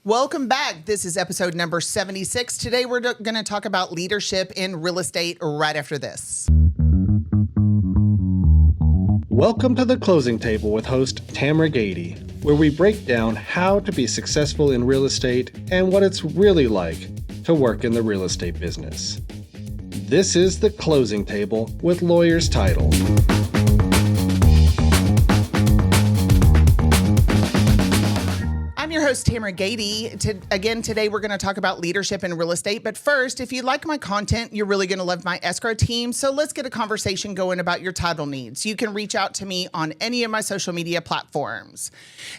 Welcome back. This is episode number 76. Today we're going to talk about leadership in real estate right after this. Welcome to The Closing Table with host Tamera, where we break down how to be successful in real estate and what it's really like to work in the real estate business. This is The Closing Table with Lawyer's Title. I'm your host, Tamera. Today we're going to talk about leadership in real estate. But first, if you like my content, you're really going to love my escrow team. So let's get a conversation going about your title needs. You can reach out to me on any of my social media platforms.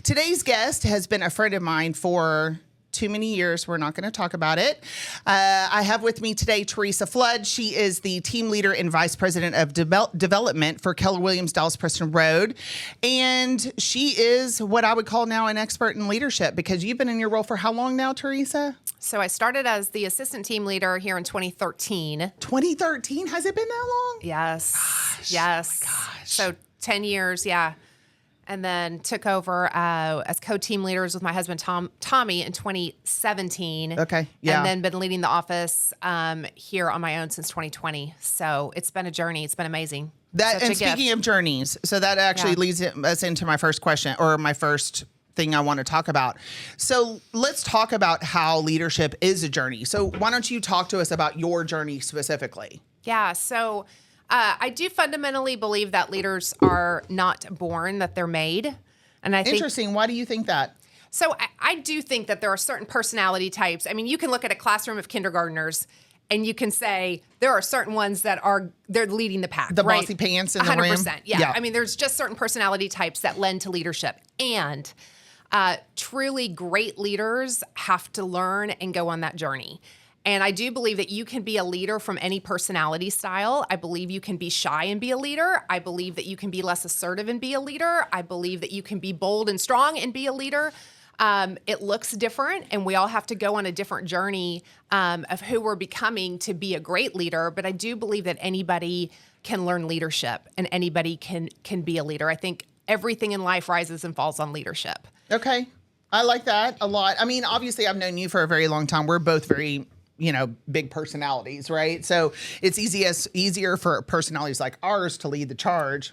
Today's guest has been a friend of mine for too many years. We're not going to talk about it. I have with me today Theresa Flood. She is the team leader and vice president of development for Keller Williams Dallas Preston Road. And she is what I would call now an expert in leadership, because you've been in your role for how long now, Theresa? So I started as the assistant team leader here in 2013. 2013? Has it been that long? Yes. Gosh, yes. Oh my gosh. So 10 years, yeah. And then took over as co-team leaders with my husband, Tommy, in 2017. Okay, yeah. And then been leading the office here on my own since 2020. So it's been a journey. It's been amazing. Speaking of journeys, so that actually leads us into my first question, or my first thing I want to talk about. So let's talk about how leadership is a journey. So why don't you talk to us about your journey specifically? Yeah, so I do fundamentally believe that leaders are not born, that they're made. And I think Interesting. Why do you think that? So I do think that there are certain personality types. I mean, you can look at a classroom of kindergartners and you can say there are certain ones that they're leading the pack. The right? bossy pants in the 100%. rim? Yeah. I mean, there's just certain personality types that lend to leadership. And truly great leaders have to learn and go on that journey. And I do believe that you can be a leader from any personality style. I believe you can be shy and be a leader. I believe that you can be less assertive and be a leader. I believe that you can be bold and strong and be a leader. It looks different, and we all have to go on a different journey of who we're becoming to be a great leader. But I do believe that anybody can learn leadership and anybody can be a leader. I think everything in life rises and falls on leadership. Okay. I like that a lot. I mean, obviously, I've known you for a very long time. We're both very big personalities, right? So it's easier for personalities like ours to lead the charge,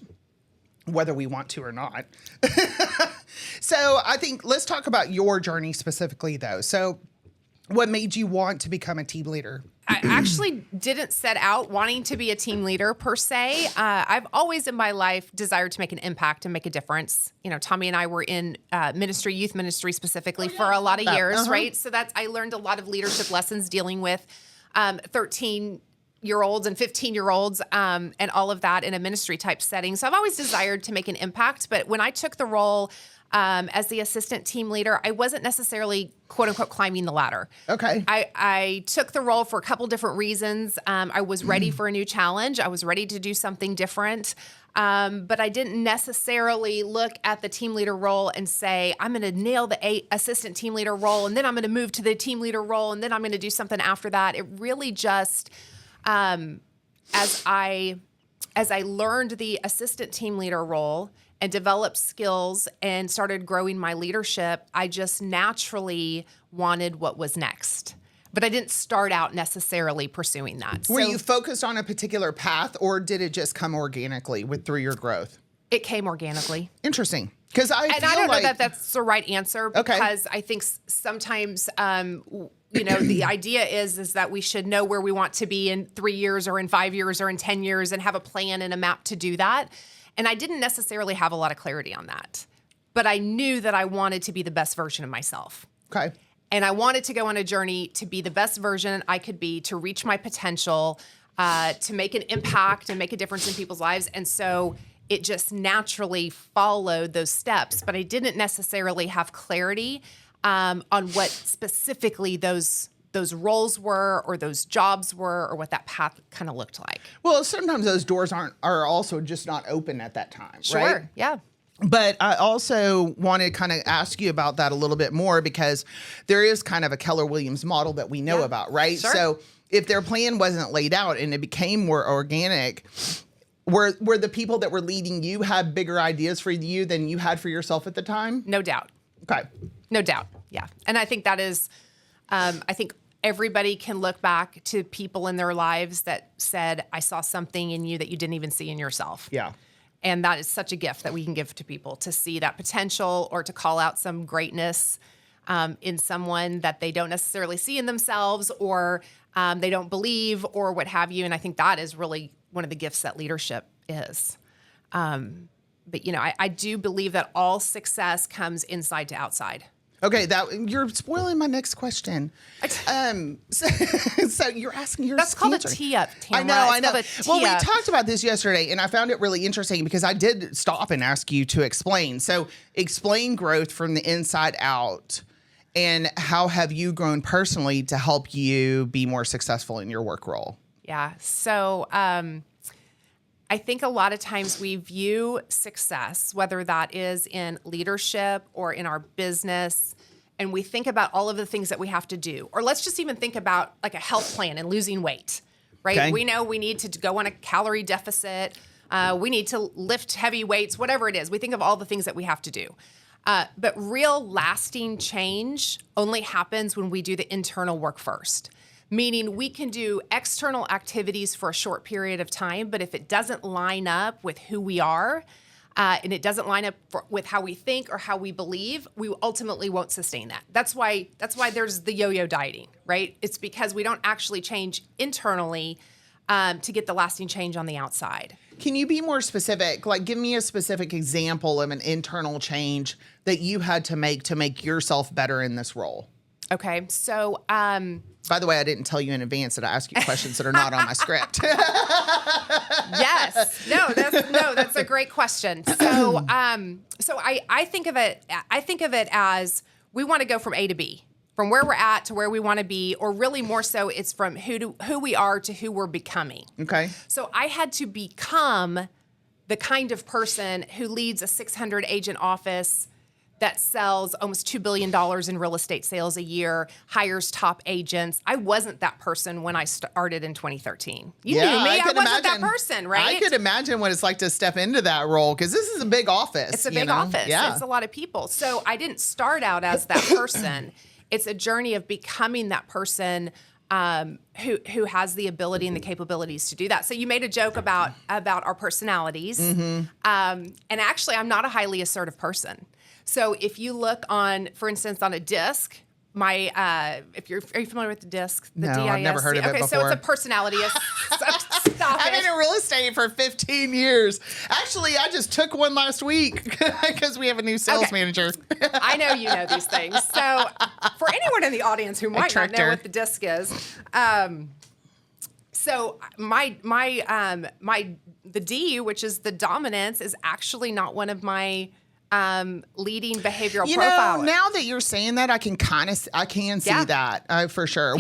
whether we want to or not. So I think let's talk about your journey specifically, though. So what made you want to become a team leader? I actually didn't set out wanting to be a team leader per se. I've always in my life desired to make an impact and make a difference. You know, Tommy and I were in youth ministry specifically for a lot of years, right? So I learned a lot of leadership lessons dealing with 13-year-olds and 15-year-olds and all of that in a ministry type setting. So I've always desired to make an impact. But when I took the role as the assistant team leader, I wasn't necessarily, quote unquote, climbing the ladder. Okay. I took the role for a couple different reasons. I was ready for a new challenge. I was ready to do something different. But I didn't necessarily look at the team leader role and say, I'm going to nail the assistant team leader role, and then I'm going to move to the team leader role, and then I'm going to do something after that. It really just, as I learned the assistant team leader role and developed skills and started growing my leadership, I just naturally wanted what was next. But I didn't start out necessarily pursuing that. Were you focused on a particular path, or did it just come organically through your growth? It came organically. Interesting. Because I don't know that that's the right answer, because I think sometimes the idea is that we should know where we want to be in 3 years or in 5 years or in 10 years and have a plan and a map to do that. And I didn't necessarily have a lot of clarity on that, but I knew that I wanted to be the best version of myself. Okay. And I wanted to go on a journey to be the best version I could be, to reach my potential, to make an impact and make a difference in people's lives. And so it just naturally followed those steps, but I didn't necessarily have clarity on what specifically those roles were, or those jobs were, or what that path kind of looked like. Well, sometimes those doors are also just not open at that time, Sure, right? Yeah. But I also want to kind of ask you about that a little bit more, because there is kind of a Keller Williams model that we know about, right? Sure. So if their plan wasn't laid out and it became more organic, were the people that were leading you had bigger ideas for you than you had for yourself at the time? No doubt. Okay. No doubt. Yeah. And I think that is, I think everybody can look back to people in their lives that said, I saw something in you that you didn't even see in yourself. Yeah. And that is such a gift that we can give to people, to see that potential or to call out some greatness in someone that they don't necessarily see in themselves, or they don't believe, or what have you. And I think that is really one of the gifts that leadership is. But, you know, I do believe that all success comes inside to outside. Okay, you're spoiling my next question. So you're asking your That's called a tee-up, Tamera. I know. Well, we talked about this yesterday, and I found it really interesting because I did stop and ask you to explain. So explain growth from the inside out, and how have you grown personally to help you be more successful in your work role? Yeah. So I think a lot of times we view success, whether that is in leadership or in our business, and we think about all of the things that we have to do. Or let's just even think about like a health plan and losing weight, right? Okay. We know we need to go on a calorie deficit. We need to lift heavy weights, whatever it is. We think of all the things that we have to do. But real lasting change only happens when we do the internal work first. Meaning we can do external activities for a short period of time, but if it doesn't line up with who we are, and it doesn't line up with how we think or how we believe, we ultimately won't sustain that. That's why there's the yo-yo dieting, right? It's because we don't actually change internally to get the lasting change on the outside. Can you be more specific? Like, give me a specific example of an internal change that you had to make yourself better in this role. Okay, so by the way, I didn't tell you in advance that I ask you questions that are not on my script. Yes. That's a great question. So I think of it as we want to go from A to B, from where we're at to where we want to be, or really more so it's from who we are to who we're becoming. Okay. So I had to become the kind of person who leads a 600 agent office that sells almost $2 billion in real estate sales a year, hires top agents. I wasn't that person when I started in 2013. You knew me. I wasn't that person, right? I could imagine what it's like to step into that role, because this is a big office. It's a big office. Yeah. It's a lot of people. So I didn't start out as that person. It's a journey of becoming that person who has the ability and the capabilities to do that. So you made a joke about our personalities. Mm-hmm. And actually, I'm not a highly assertive person. So if you look on, for instance, on a disc, are you familiar with the disc? The No, I've never heard of it before. So it's a personality. Stop I've been in real estate for 15 years. Actually, I just took one last week because we have a new sales manager. I know you know these things. So for anyone in the audience who might not know what the disc is, so the D, which is the dominance, is actually not one of my leading behavioral profile. Now that you're saying that, I can see that for sure.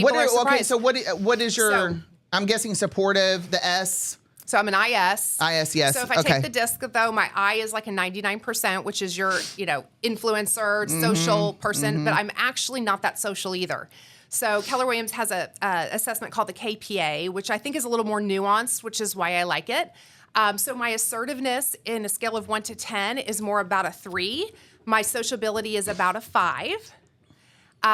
So what is your? I'm guessing supportive. The S. So I'm an IS. IS, yes. So if I take the disc, though, my I is like a 99%, which is your influencer, social person, but I'm actually not that social either. So Keller Williams has a assessment called the KPA, which I think is a little more nuanced, which is why I like it. So my assertiveness in a scale of 1 to 10 is more about a 3. My sociability is about a 5.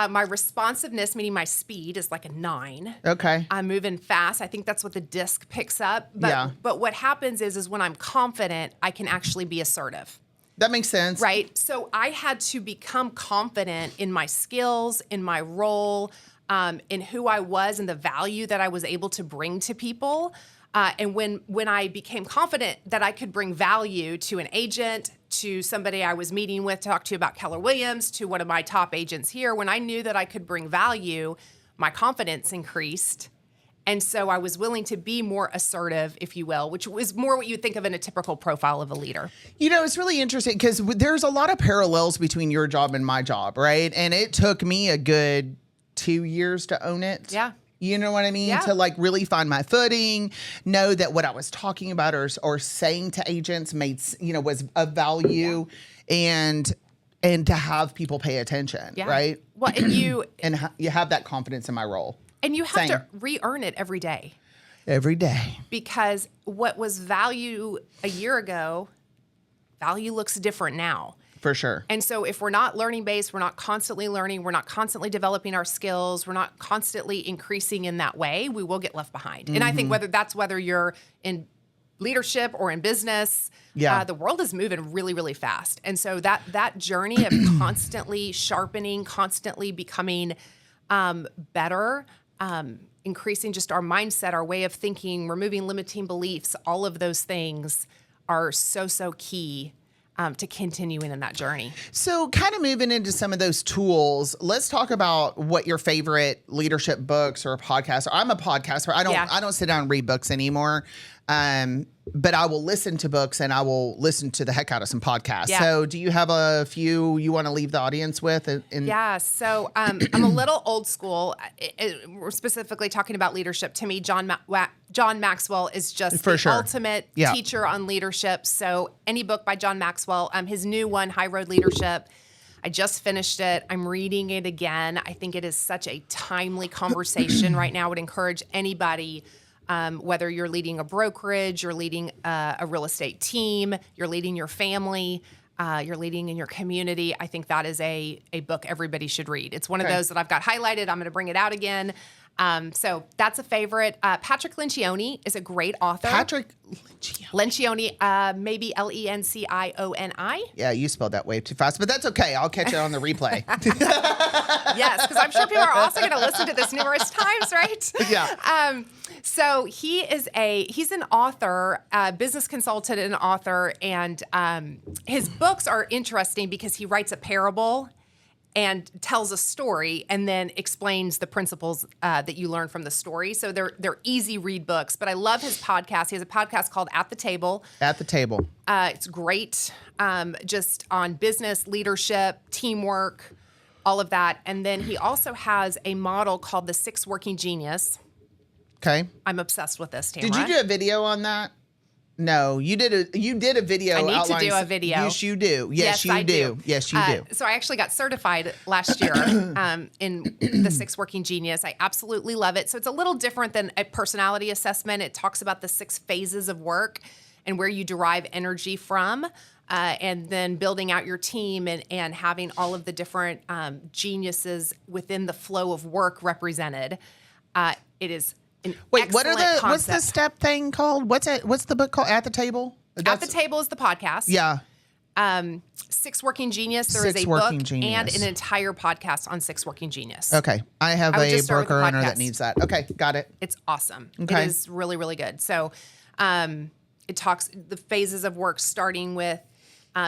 My responsiveness, meaning my speed, is like a 9. Okay. I'm moving fast. I think that's what the disc picks up. But what happens is when I'm confident, I can actually be assertive. That makes sense. Right? So I had to become confident in my skills, in my role, in who I was and the value that I was able to bring to people. And when I became confident that I could bring value to an agent, to somebody I was meeting with to talk to about Keller Williams, to one of my top agents here, when I knew that I could bring value, my confidence increased. And so I was willing to be more assertive, if you will, which was more what you think of in a typical profile of a leader. It's really interesting because there's a lot of parallels between your job and my job, right? And it took me a good 2 years to own it. Yeah. You know what I mean? Yeah. To like really find my footing, know that what I was talking about or saying to agents was of value, and to have people pay attention, right? Well, and you have that confidence in my role. And you have to re-earn it every day. Every day. Because what was value a year ago, value looks different now. For sure. And so if we're not learning based, we're not constantly learning, we're not constantly developing our skills, we're not constantly increasing in that way, we will get left behind. And I think whether you're in leadership or in business, the world is moving really, really fast. And so that journey of constantly sharpening, constantly becoming better, increasing just our mindset, our way of thinking, removing limiting beliefs, all of those things are so key to continuing in that journey. So kind of moving into some of those tools, let's talk about what your favorite leadership books or podcasts are. I'm a podcaster. I don't sit down and read books anymore. But I will listen to books and I will listen to the heck out of some podcasts. Yeah. So do you have a few you want to leave the audience with? So I'm a little old school. We're specifically talking about leadership. To me, John Maxwell is just the ultimate teacher on leadership. So any book by John Maxwell, his new one, High Road Leadership, I just finished it. I'm reading it again. I think it is such a timely conversation right now. I would encourage anybody, whether you're leading a brokerage, you're leading a real estate team, you're leading your family, you're leading in your community. I think that is a book everybody should read. It's one of those that I've got highlighted. I'm going to bring it out again. So that's a favorite. Patrick Lencioni is a great author. Patrick Lencioni, maybe Lencioni. Yeah, you spelled that way too fast, but that's okay. I'll catch it on the replay. Yes, because I'm sure people are also going to listen to this numerous times, right? Yeah. So he's an author, business consultant and author, and his books are interesting because he writes a parable and tells a story and then explains the principles that you learn from the story. So they're easy read books, but I love his podcast. He has a podcast called At the Table. At the Table. It's great, just on business, leadership, teamwork, all of that. And then he also has a model called the 6 Working Genius. Okay. I'm obsessed with this, Tamera. Did you do a video on that? No, you did a video. I need to do a video. Yes, you do. Yes, you do. Yes, you do. So I actually got certified last year in the 6 Working Genius. I absolutely love it. So it's a little different than a personality assessment. It talks about the 6 phases of work and where you derive energy from, and then building out your team and having all of the different geniuses within the flow of work represented. It is Wait, what's the step thing called? What's the book called? At the Table? At the Table is the podcast. Yeah. 6 Working Genius. There is a book and an entire podcast on 6 Working Genius. Okay. I have a broker owner that needs that. Okay. Got it. It's awesome. Okay. It is really, really good. So it talks the phases of work, starting with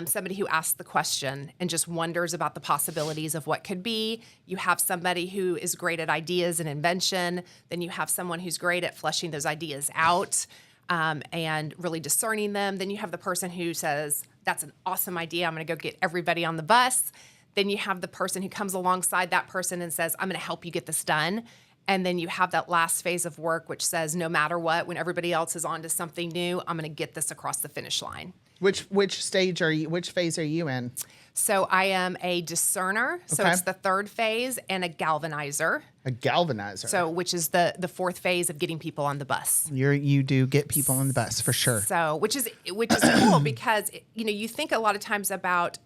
somebody who asks the question and just wonders about the possibilities of what could be. You have somebody who is great at ideas and invention. Then you have someone who's great at fleshing those ideas out and really discerning them. Then you have the person who says, that's an awesome idea. I'm going to go get everybody on the bus. Then you have the person who comes alongside that person and says, I'm going to help you get this done. And then you have that last phase of work, which says, no matter what, when everybody else is on to something new, I'm going to get this across the finish line. Which phase are you in? So I am a discerner. So it's the 3rd phase, and a galvanizer. A galvanizer. So which is the 4th phase of getting people on the bus. You do get people on the bus for sure. So which is cool because you think a lot of times about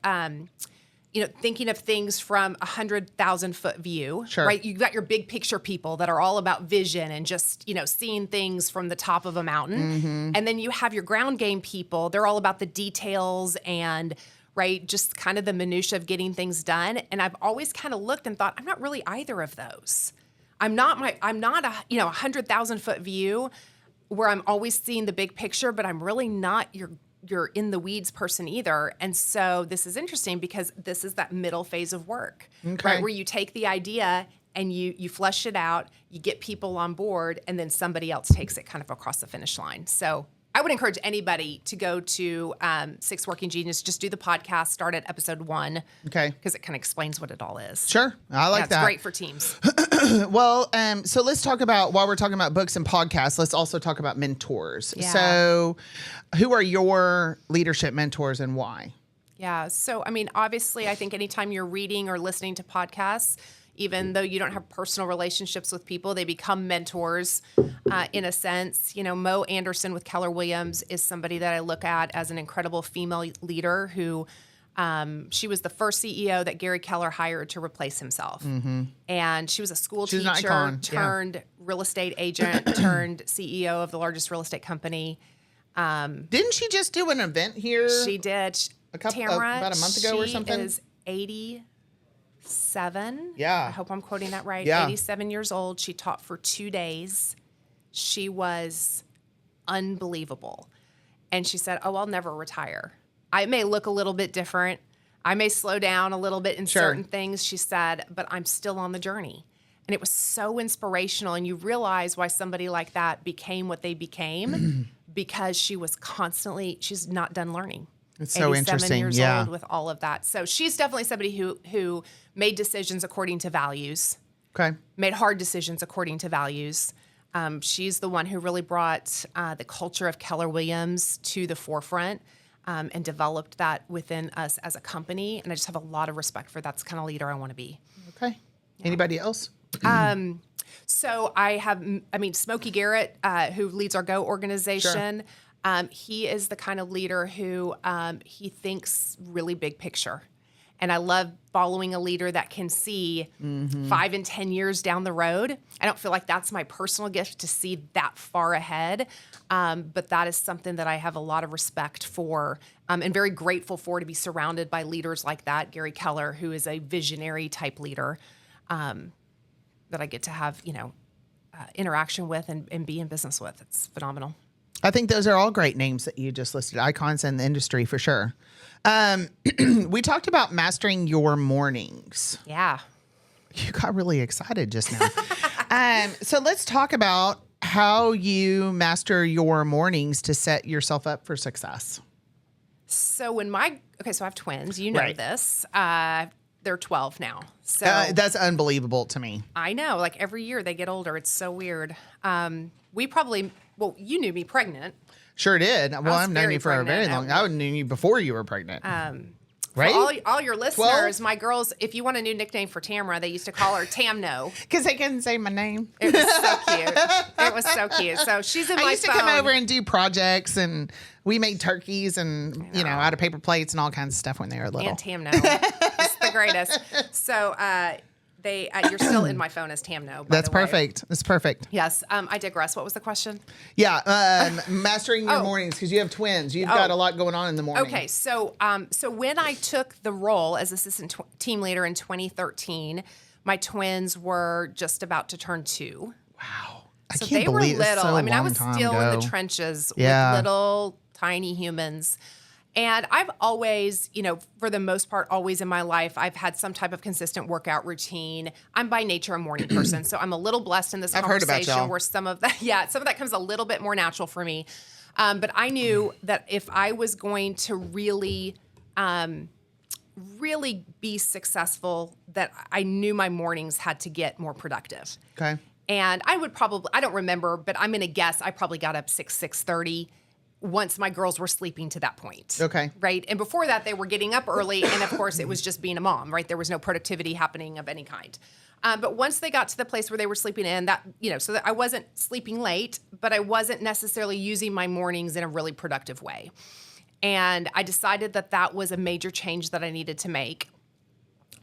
thinking of things from 100,000 foot view, sure. Right? You've got your big picture people that are all about vision and just, seeing things from the top of a mountain. Mm-hmm. And then you have your ground game people. They're all about the details and, right, just kind of the minutia of getting things done. And I've always kind of looked and thought, I'm not really either of those. I'm not a 100,000 foot view where I'm always seeing the big picture, but I'm really not you're in the weeds person either. And so this is interesting because this is that middle phase of work, right? Where you take the idea and you flesh it out, you get people on board, and then somebody else takes it kind of across the finish line. So I would encourage anybody to go to 6 Working Genius, just do the podcast, start at episode 1. Okay. Because it kind of explains what it all is. Sure. I like that. It's great for teams. Well, so let's talk about, while we're talking about books and podcasts, let's also talk about mentors. Yeah. So who are your leadership mentors and why? Yeah. So, obviously, I think anytime you're reading or listening to podcasts, even though you don't have personal relationships with people, they become mentors in a sense. Mo Anderson with Keller Williams is somebody that I look at as an incredible female leader who She was the first CEO that Gary Keller hired to replace himself. And she was a school She's an teacher icon. turned real estate agent, turned CEO of the largest real estate company. Didn't she just do an event here? She did. Tamera, about a month ago or something? She is 87. Yeah. I hope I'm quoting that right. Yeah. 87 years old. She taught for 2 days. She was unbelievable. And she said, "Oh, I'll never retire. I may look a little bit different. I may slow down a little bit in certain things," she said, "but I'm still on the journey." And it was so inspirational. And you realize why somebody like that became what they became because she's not done learning. It's so 87 interesting. years Yeah. old with all of that. So she's definitely somebody who made decisions according to values, Okay. made hard decisions according to values. She's the one who really brought the culture of Keller Williams to the forefront and developed that within us as a company. And I just have a lot of respect for that's the kind of leader I want to be. Okay. Anybody else? So Smokey Garrett, who leads our Go organization, he is the kind of leader who he thinks really big picture. And I love following a leader that can see 5 and 10 years down the road. I don't feel like that's my personal gift to see that far ahead. But that is something that I have a lot of respect for and very grateful for, to be surrounded by leaders like that. Gary Keller, who is a visionary type leader that I get to have, interaction with and be in business with. It's phenomenal. I think those are all great names that you just listed, icons in the industry for sure. We talked about mastering your mornings. Yeah. You got really excited just now. So let's talk about how you master your mornings to set yourself up for success. So so I have twins. You know Right. this. They're 12 now. So That's unbelievable to me. I know, like every year they get older. It's so weird. You knew me pregnant. Sure did. Well, I've known very you for a very pregnant. long. I knew you before you were pregnant. Right? For all your listeners, my girls, if you want a new nickname for Tamera, they used to call her Tamno. Because they couldn't say my name. It was so cute. It was so cute. So she's in my phone. I used to come over and do projects, and we made turkeys and, out of paper plates and all kinds of stuff when they were little. And Tamno. It's the greatest. So you're still in my phone as Tamno. That's perfect. That's perfect. Yes. I digress. What was the question? Yeah. Mastering your mornings, because you have twins. You've got a lot going on in the morning. Okay. So when I took the role as assistant team leader in 2013, my twins were just about to turn 2. Wow. So can't they were believe it's little. so I mean, I long was time still in ago. the trenches Yeah. with little tiny humans. And I've always, for the most part, always in my life, I've had some type of consistent workout routine. I'm by nature a morning person, so I'm a little blessed in this I've heard about conversation y'all. where some of that comes a little bit more natural for me. But I knew that if I was going to really be successful, that I knew my mornings had to get more productive. Okay. And I don't remember, but I'm going to guess I probably got up 6:30 once my girls were sleeping to that point. Okay. Right. And before that, they were getting up early. And of course, it was just being a mom, right? There was no productivity happening of any kind. But once they got to the place where they were sleeping in, so that I wasn't sleeping late, but I wasn't necessarily using my mornings in a really productive way. And I decided that was a major change that I needed to make.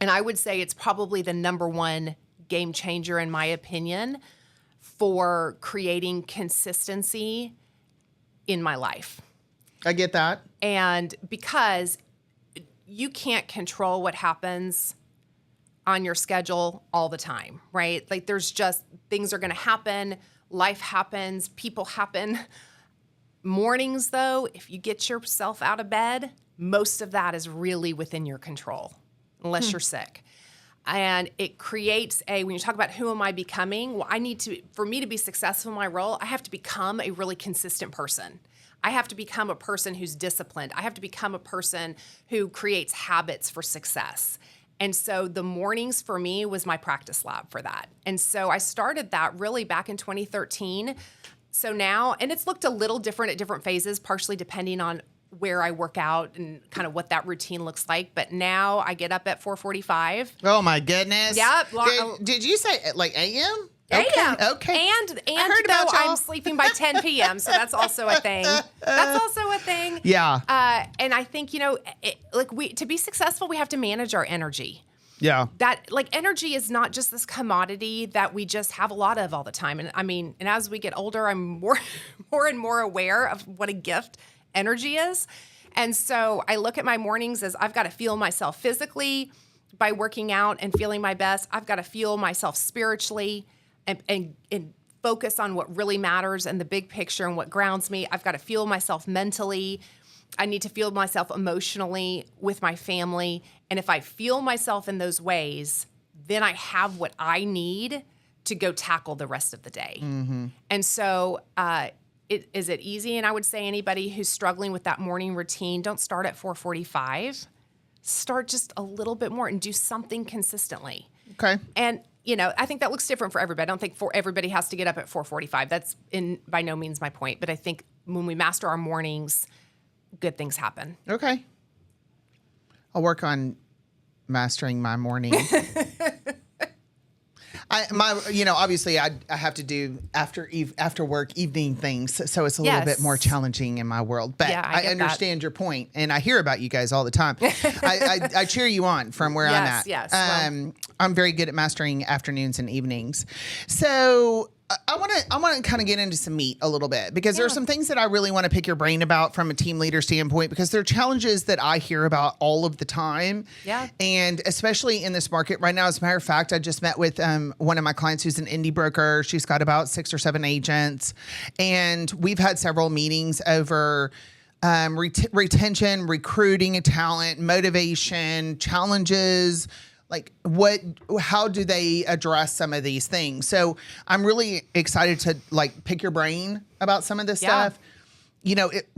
And I would say it's probably the number one game changer, in my opinion, for creating consistency in my life. I get that. And because you can't control what happens on your schedule all the time, right? Like there's just things are going to happen, life happens, people happen. Mornings, though, if you get yourself out of bed, most of that is really within your control, unless you're sick. And it creates when you talk about who am I becoming, well, for me to be successful in my role, I have to become a really consistent person. I have to become a person who's disciplined. I have to become a person who creates habits for success. And so the mornings for me was my practice lab for that. And so I started that really back in 2013. So now, and it's looked a little different at different phases, partially depending on where I work out and kind of what that routine looks like. But now I get up at 4:45. Oh my goodness. Yep. Did you say like a.m.? Okay. And heard though about y'all. I'm sleeping by 10 p.m., so that's also a thing. That's also a thing. Yeah. And I think, to be successful, we have to manage our energy. Yeah. That energy is not just this commodity that we just have a lot of all the time. And and as we get older, I'm more and more aware of what a gift energy is. And so I look at my mornings as I've got to feel myself physically by working out and feeling my best. I've got to feel myself spiritually and focus on what really matters and the big picture and what grounds me. I've got to feel myself mentally. I need to feel myself emotionally with my family. And if I feel myself in those ways, then I have what I need to go tackle the rest of the day. Mm-hmm. And so is it easy? And I would say anybody who's struggling with that morning routine, don't start at 4:45. Start just a little bit more and do something consistently. Okay. And I think that looks different for everybody. I don't think everybody has to get up at 4:45. That's by no means my point. But I think when we master our mornings, good things happen. Okay. I'll work on mastering my morning. Obviously I have to do after work evening things, so it's a little bit more challenging in my world. But Yeah, I get understand your point, and I hear about you guys all the time. I cheer you on from where I'm at. Yes. I'm very good at mastering afternoons and evenings. So I want to kind of get into some meat a little bit, because there are some things that I really want to pick your brain about from a team leader standpoint, because there are challenges that I hear about all of the time. Yeah. And especially in this market right now. As a matter of fact, I just met with one of my clients who's an indie broker. She's got about 6 or 7 agents, and we've had several meetings over retention, recruiting talent, motivation, challenges. Like how do they address some of these things? So I'm really excited to pick your brain about some of this stuff.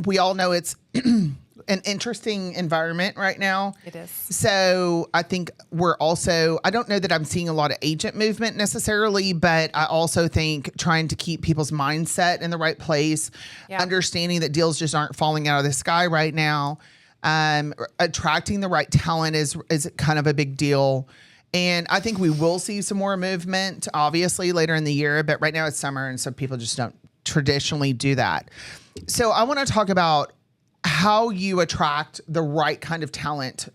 We all know it's an interesting environment right now. It is. So I think I don't know that I'm seeing a lot of agent movement necessarily, but I also think trying to keep people's mindset in the right place, understanding that deals just aren't falling out of the sky right now. Attracting the right talent is kind of a big deal. And I think we will see some more movement, obviously, later in the year. But right now it's summer, and so people just don't traditionally do that. So I want to talk about how you attract the right kind of talent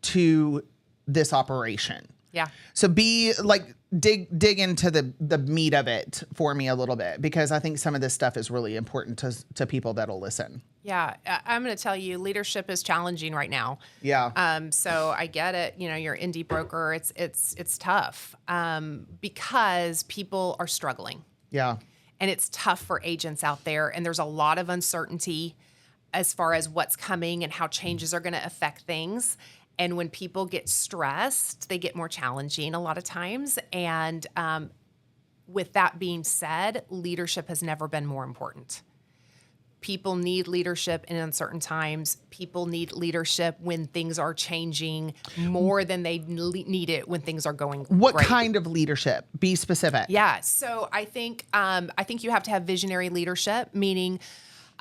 to this operation. Yeah. So dig into the meat of it for me a little bit, because I think some of this stuff is really important to people that'll listen. Yeah, I'm going to tell you, leadership is challenging right now. Yeah. So I get it. You're an indie broker. It's tough because people are struggling. Yeah. And it's tough for agents out there. And there's a lot of uncertainty as far as what's coming and how changes are going to affect things. And when people get stressed, they get more challenging a lot of times. And with that being said, leadership has never been more important. People need leadership in uncertain times. People need leadership when things are changing more than they need it when things are going What great. kind of leadership? Be specific. Yeah. So I think you have to have visionary leadership, meaning,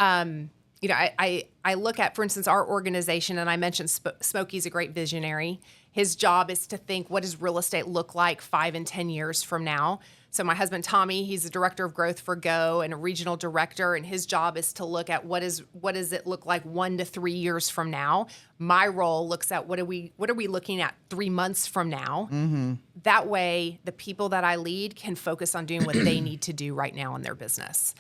I look at, for instance, our organization, and I mentioned Smokey's a great visionary. His job is to think, what does real estate look like 5 and 10 years from now? So my husband, Tommy, he's the director of growth for Go and a regional director. And his job is to look at what does it look like 1 to 3 years from now. My role looks at what are we looking at 3 months from now. Mm-hmm. That way, the people that I lead can focus on doing what they need to do right now in their business.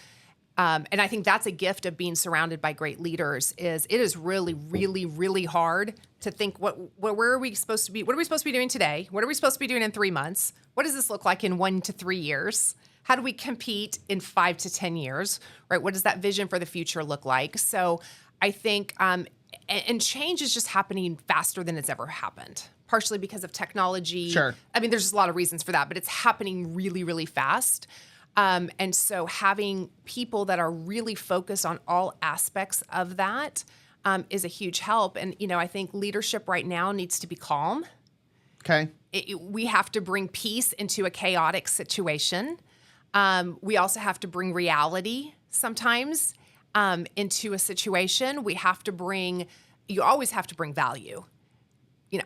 And I think that's a gift of being surrounded by great leaders. It is really, really, really hard to think where are we supposed to be? What are we supposed to be doing today? What are we supposed to be doing in 3 months? What does this look like in 1 to 3 years? How do we compete in 5 to 10 years? Right? What does that vision for the future look like? So I think, and change is just happening faster than it's ever happened. Partially because of technology. Sure. I mean, there's just a lot of reasons for that, but it's happening really, really fast. And so having people that are really focused on all aspects of that is a huge help. And, I think leadership right now needs to be calm. Okay. We have to bring peace into a chaotic situation. We also have to bring reality sometimes into a situation. You always have to bring value.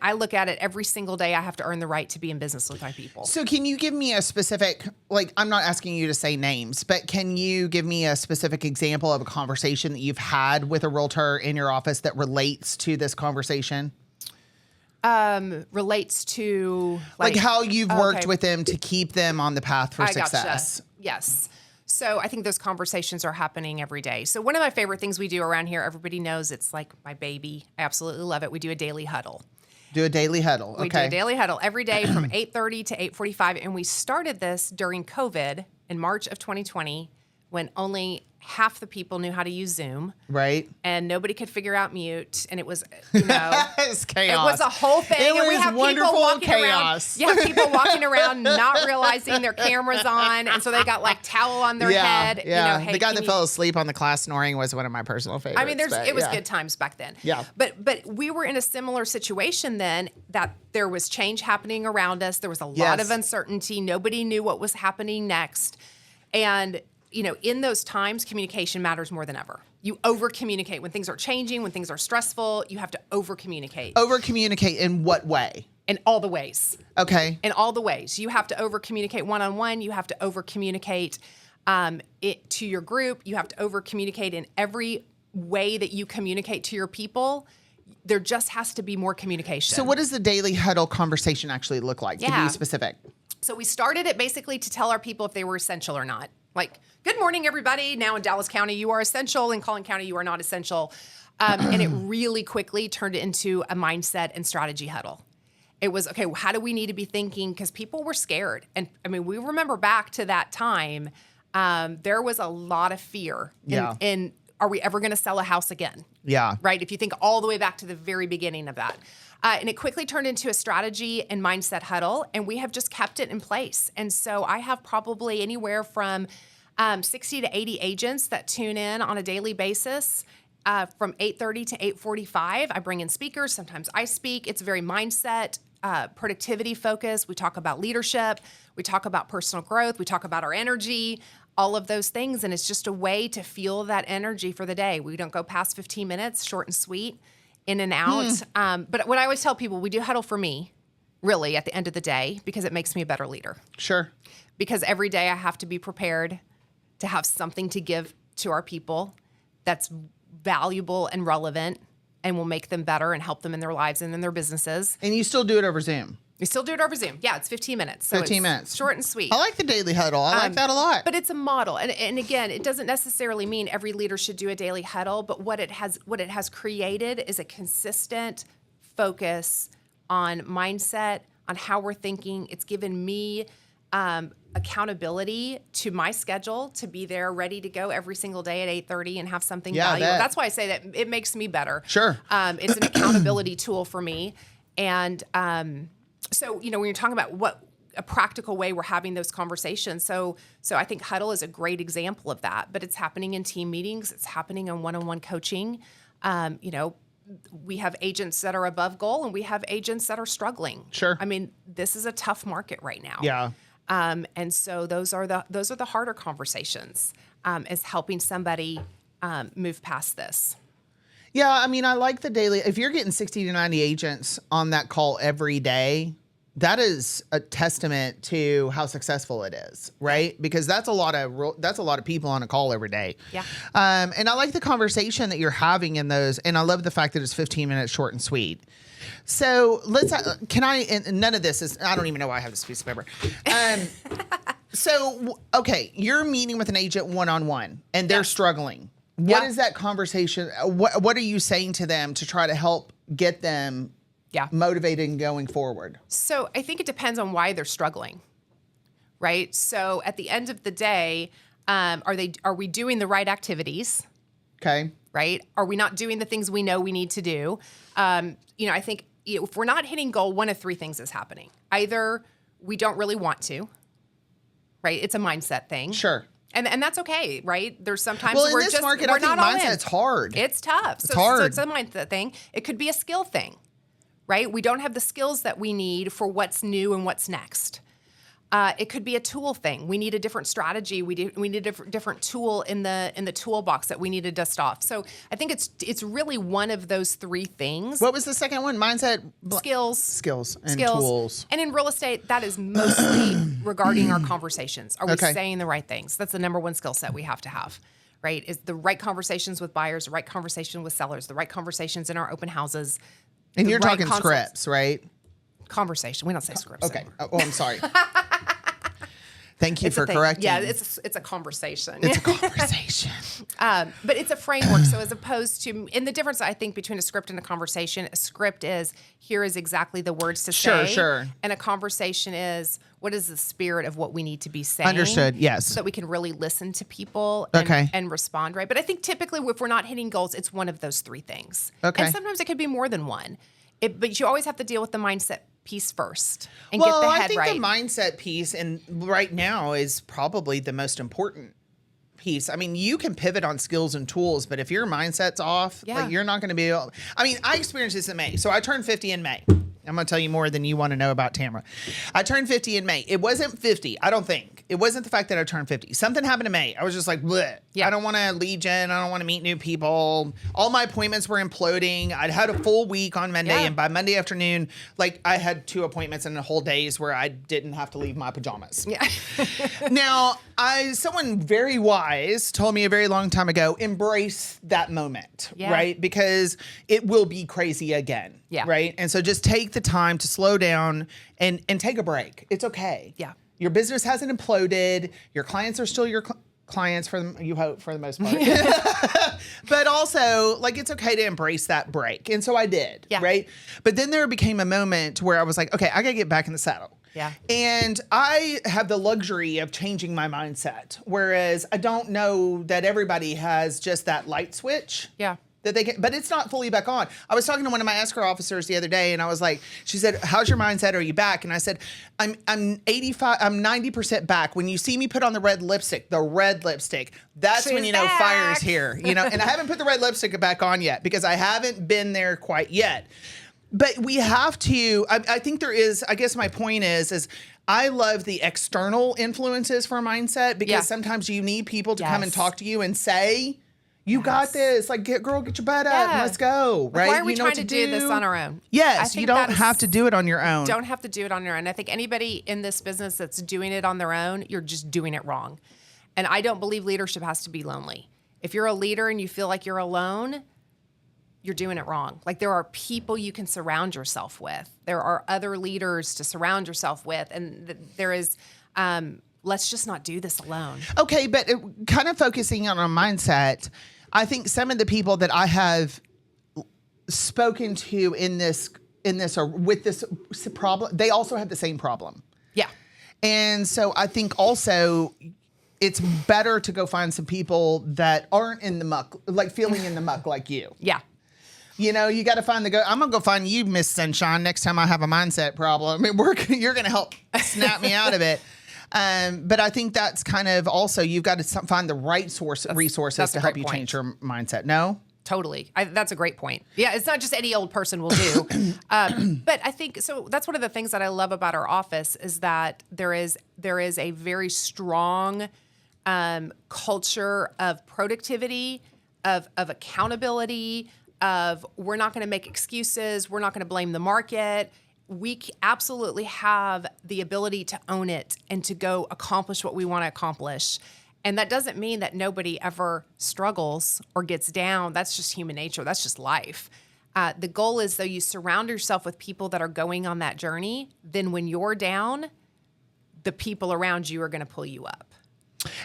I look at it every single day. I have to earn the right to be in business with my people. So can you give me a specific, like, I'm not asking you to say names, but can you give me a specific example of a conversation that you've had with a realtor in your office that relates to this conversation? Relates to like how you've worked with them to keep them on the path for I success. Gotcha. Yes. So I think those conversations are happening every day. So one of my favorite things we do around here, everybody knows it's like my baby. I absolutely love it. We do a daily huddle. Do a daily huddle. We do a daily huddle every day from 8:30 to 8:45. And we started this during COVID in March of 2020 when only half the people knew how to use Zoom. Right. And nobody could figure out mute. And it was, it's chaos. It was a whole thing. It and we was have wonderful people walking chaos. around. You have people walking around not realizing their camera's on. And so they got like towel on their head. Yeah. Hey, the guy that fell asleep on the class snoring was one of my personal favorites. I mean, it was good times back then. Yeah. But we were in a similar situation then that there was change happening around us. There was a lot of uncertainty. Nobody knew what was happening next. And in those times, communication matters more than ever. You over-communicate. When things are changing, when things are stressful, you have to over-communicate. Over-communicate in what way? In all the ways. Okay. In all the ways. You have to over-communicate one-on-one. You have to over-communicate it to your group. You have to over-communicate in every way that you communicate to your people. There just has to be more communication. So what does the daily huddle conversation actually look like, to be specific? So we started it basically to tell our people if they were essential or not. Like, good morning, everybody. Now in Dallas County, you are essential. In Collin County, you are not essential. And it really quickly turned into a mindset and strategy huddle. It was, okay, how do we need to be thinking? Because people were scared. And I mean, we remember back to that time, there was a lot of fear. In are we ever going to sell a house again? Yeah. Right? If you think all the way back to the very beginning of that. And it quickly turned into a strategy and mindset huddle, and we have just kept it in place. And so I have probably anywhere from 60 to 80 agents that tune in on a daily basis from 8:30 to 8:45. I bring in speakers. Sometimes I speak. It's very mindset, productivity focused. We talk about leadership. We talk about personal growth. We talk about our energy, all of those things. And it's just a way to fuel that energy for the day. We don't go past 15 minutes, short and sweet. In and out. But what I always tell people, we do huddle for me, really, at the end of the day, because it makes me a better leader. Sure. Because every day I have to be prepared to have something to give to our people that's valuable and relevant and will make them better and help them in their lives and in their businesses. And you still do it over Zoom? We still do it over Zoom. Yeah, it's 15 minutes. So 15 minutes. Short and sweet. I like the daily huddle. I like that a lot. But it's a model. And again, it doesn't necessarily mean every leader should do a daily huddle, but what it has created is a consistent focus on mindset, on how we're thinking. It's given me accountability to my schedule to be there ready to go every single day at 8:30 and have something valuable. That's why I say that it makes me better. Sure. It's an accountability tool for me. And so, when you're talking about what a practical way we're having those conversations. So I think huddle is a great example of that, but it's happening in team meetings. It's happening in one-on-one coaching. We have agents that are above goal and we have agents that are struggling. Sure. I mean, this is a tough market right now. Yeah. And so those are the harder conversations, is helping somebody move past this. Yeah, I mean, I like the daily. If you're getting 60 to 90 agents on that call every day, that is a testament to how successful it is, right? Because that's a lot of people on a call every day. Yeah. And I like the conversation that you're having in those, and I love the fact that it's 15 minutes, short and sweet. So and none of this is, I don't even know why I have this piece of paper. So, okay, you're meeting with an agent one-on-one and they're struggling. What is that conversation? What are you saying to them to try to help get them motivated and going forward? So I think it depends on why they're struggling, right? So at the end of the day, are we doing the right activities? Okay. Right? Are we not doing the things we know we need to do? I think if we're not hitting goal, one of three things is happening. Either we don't really want to, right? It's a mindset thing. Sure. And that's okay, right? There's sometimes in this market, I think mindset's hard. It's tough. It's hard. So it's a mindset thing. It could be a skill thing, right? We don't have the skills that we need for what's new and what's next. It could be a tool thing. We need a different strategy. We need a different tool in the toolbox that we need to dust off. So I think it's really one of those three things. What was the second one? Mindset, Skills, and tools. And in real estate, that is mostly regarding our conversations. Are we Okay. saying the right things? That's the number one skill set we have to have, right? Is the right conversations with buyers, the right conversation with sellers, the right conversations in our open houses. And the you're right talking scripts, right? Conversation. We don't say scripts. Okay. anymore. Oh, I'm sorry. Thank you It's for a thing. correcting. Yeah, it's a conversation. It's a conversation. But it's a framework. So as opposed to, and the difference I think between a script and a conversation, a script is here is exactly the words to say. Sure. And a conversation is what is the spirit of what we need to be saying. Understood, yes. So that we can really listen to people and, Okay. and respond right. But I think typically if we're not hitting goals, it's one of those three things. Okay. And sometimes it could be more than one. But you always have to deal with the mindset piece first and Well, get the I head think right. the mindset piece, and right now, is probably the most important piece. I mean, you can pivot on skills and tools, but if your mindset's off, Yeah. like, you're not going to be able. I mean, I experienced this in May. So I turned 50 in May. I'm going to tell you more than you want to know about Tamera. I turned 50 in May. It wasn't 50, I don't think. It wasn't the fact that I turned 50. Something happened in May. I was just like, bleh. Yeah. I don't want to lead gen. I don't want to meet new people. All my appointments were imploding. I'd had a full week on Monday, Yeah. and by Monday afternoon, like, I had 2 appointments in the whole days where I didn't have to leave my pajamas. Yeah. Now, someone very wise told me a very long time ago, embrace that moment, Yeah. right? Because it will be crazy again, Yeah. right? And so just take the time to slow down and take a break. It's okay. Yeah. Your business hasn't imploded. Your clients are still your clients you hope, for the most part. But also, like, it's okay to embrace that break. And so I did, Yeah. right? But then there became a moment where I was like, okay, I got to get back in the saddle. Yeah. And I have the luxury of changing my mindset, whereas I don't know that everybody has just that light switch. Yeah. That they can, but it's not fully back on. I was talking to one of my escrow officers the other day, and I was like, she said, "How's your mindset? Are you back?" And I said, I'm 90% back. When you see me put on the red lipstick, that's when She's you know back. fire's here. And I haven't put the red lipstick back on yet because I haven't been there quite yet. But we have to. I think there is. I guess my point is I love the external influences for a mindset because Yeah. sometimes you need people to come and Yes. talk to you and say, you got this. Like, girl, get your butt up. And Yeah. let's go. Like, Right? why are we You know trying what to do this on our own? I Yes. You think don't that is- have to do it on your own. Don't have to do it on your own. I think anybody in this business that's doing it on their own, you're just doing it wrong. And I don't believe leadership has to be lonely. If you're a leader and you feel like you're alone, you're doing it wrong. Like, there are people you can surround yourself with. There are other leaders to surround yourself with. And there is, let's just not do this alone. Okay, but kind of focusing on a mindset, I think some of the people that I have spoken to in this or with this problem, they also have the same problem. Yeah. And so I think also it's better to go find some people that aren't in the muck, like feeling in the muck like you. Yeah. You know, you got to I'm going to go find you, Miss Sunshine, next time I have a mindset problem. And you're going to help snap me out of it. But I think that's kind of also, you've got to find the right resources that's to a help great you point. change your mindset. No? Totally. That's a great point. Yeah, it's not just any old person will do. But I think, so that's one of the things that I love about our office is that there is a very strong culture of productivity, of accountability, of we're not going to make excuses. We're not going to blame the market. We absolutely have the ability to own it and to go accomplish what we want to accomplish. And that doesn't mean that nobody ever struggles or gets down. That's just human nature. That's just life. The goal is, though, you surround yourself with people that are going on that journey. Then when you're down, the people around you are going to pull you up.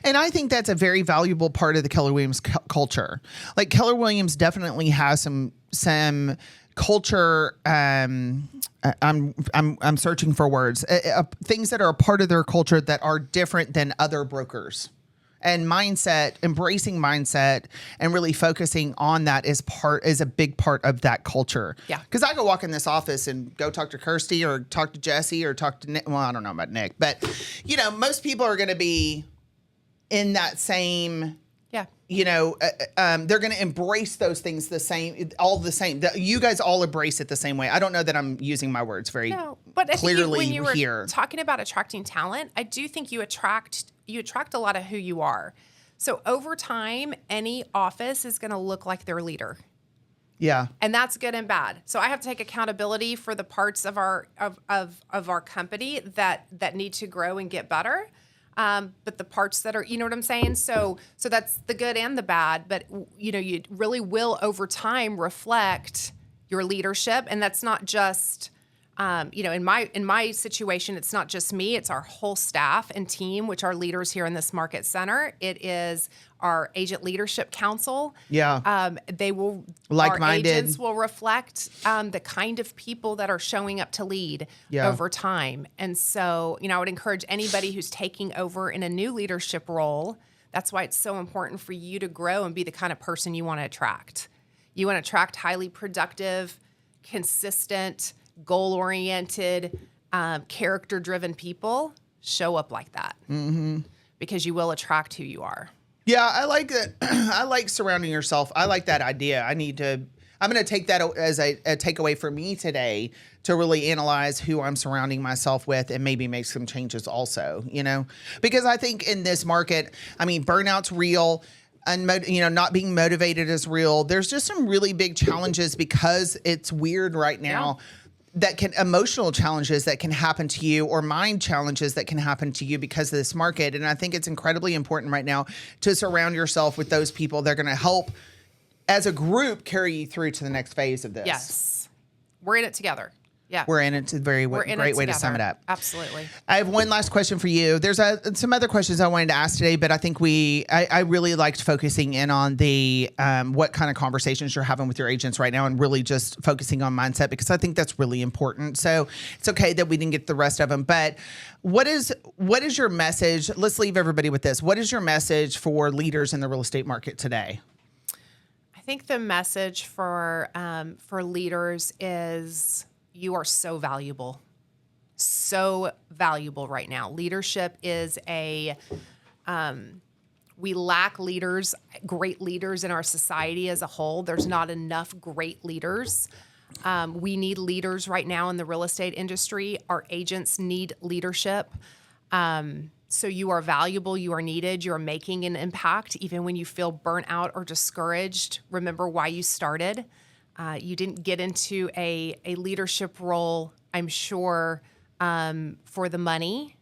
And I think that's a very valuable part of the Keller Williams culture. Like, Keller Williams definitely has some culture. I'm searching for words. Things that are a part of their culture that are different than other brokers. And embracing mindset and really focusing on that is a big part of that culture. Yeah. Because I could walk in this office and go talk to Kirsty or talk to Jesse or talk to Nick. Well, I don't know about Nick, but most people are going to be in that same, Yeah. they're going to embrace those things all the same. You guys all embrace it the same way. I don't know that I'm using my words very No, But I think clearly when you were here. talking about attracting talent, I do think you attract a lot of who you are. So over time, any office is going to look like their leader. Yeah. And that's good and bad. So I have to take accountability for the parts of our company that need to grow and get better. But the parts that are, you know what I'm saying? So that's the good and the bad. But you really will over time reflect your leadership, and that's not just. In my situation, it's not just me; it's our whole staff and team, which are leaders here in this market center. It is our agent leadership council. Yeah. They will Like-minded. Our agents will reflect the kind of people that are showing up to lead over time. And so, I would encourage anybody who's taking over in a new leadership role. That's why it's so important for you to grow and be the kind of person you want to attract. You want to attract highly productive, consistent, goal-oriented, character-driven people. Show up like that because you will attract who you are. Yeah, I like that. I like surrounding yourself. I like that idea. I'm going to take that as a takeaway for me today to really analyze who I'm surrounding myself with and maybe make some changes also, because I think in this market, burnout's real. And not being motivated is real. There's just some really big challenges because it's weird right now. Emotional challenges that can happen to you, or mind challenges that can happen to you because of this market. And I think it's incredibly important right now to surround yourself with those people that are going to help as a group carry you through to the next phase of this. Yes. We're in it together. Yeah. We're in it. It's a great way to sum it up. Absolutely. I have one last question for you. There's some other questions I wanted to ask today, but I think I really liked focusing in on the what kind of conversations you're having with your agents right now, and really just focusing on mindset, because I think that's really important. So it's okay that we didn't get the rest of them, but what is your message? Let's leave everybody with this. What is your message for leaders in the real estate market today? I think the message for leaders is, you are so valuable right now. Leadership is we lack leaders, great leaders in our society as a whole. There's not enough great leaders. We need leaders right now in the real estate industry. Our agents need leadership. So you are valuable, you are needed, you are making an impact. Even when you feel burnt out or discouraged, remember why you started. You didn't get into a leadership role, I'm sure, for the money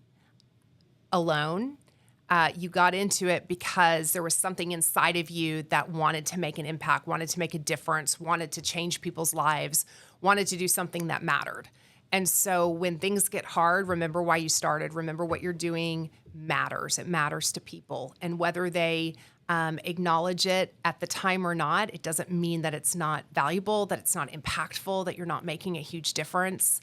alone. You got into it because there was something inside of you that wanted to make an impact, wanted to make a difference, wanted to change people's lives, wanted to do something that mattered. And so when things get hard, remember why you started. Remember what you're doing matters. It matters to people. And whether they acknowledge it at the time or not, it doesn't mean that it's not valuable, that it's not impactful, that you're not making a huge difference.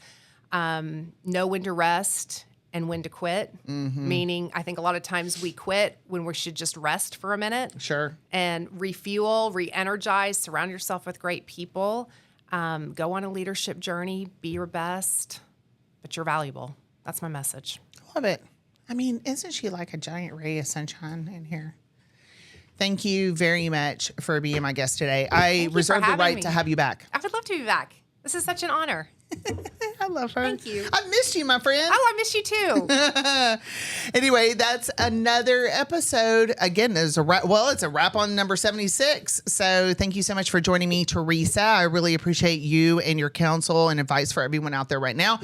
Know when to rest and when to quit. Meaning, I think a lot of times we quit when we should just rest for a minute. Sure. And refuel, re-energize, surround yourself with great people. Go on a leadership journey, be your best, but you're valuable. That's my message. Love it. Isn't she like a giant ray of sunshine in here? Thank you very much for being my guest today. I reserve the right to have you back. I would love to be back. This is such an honor. I love her. Thank you. I missed you, my friend. Oh, I miss you too. Anyway, that's another episode. Again, there's a wrap. Well, it's a wrap on number 76. So thank you so much for joining me, Theresa. I really appreciate you and your counsel and advice for everyone out there right now.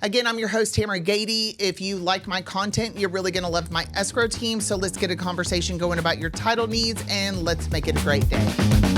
Again, I'm your host, Tamera Gady. If you like my content, you're really going to love my escrow team. So let's get a conversation going about your title needs, and let's make it a great day.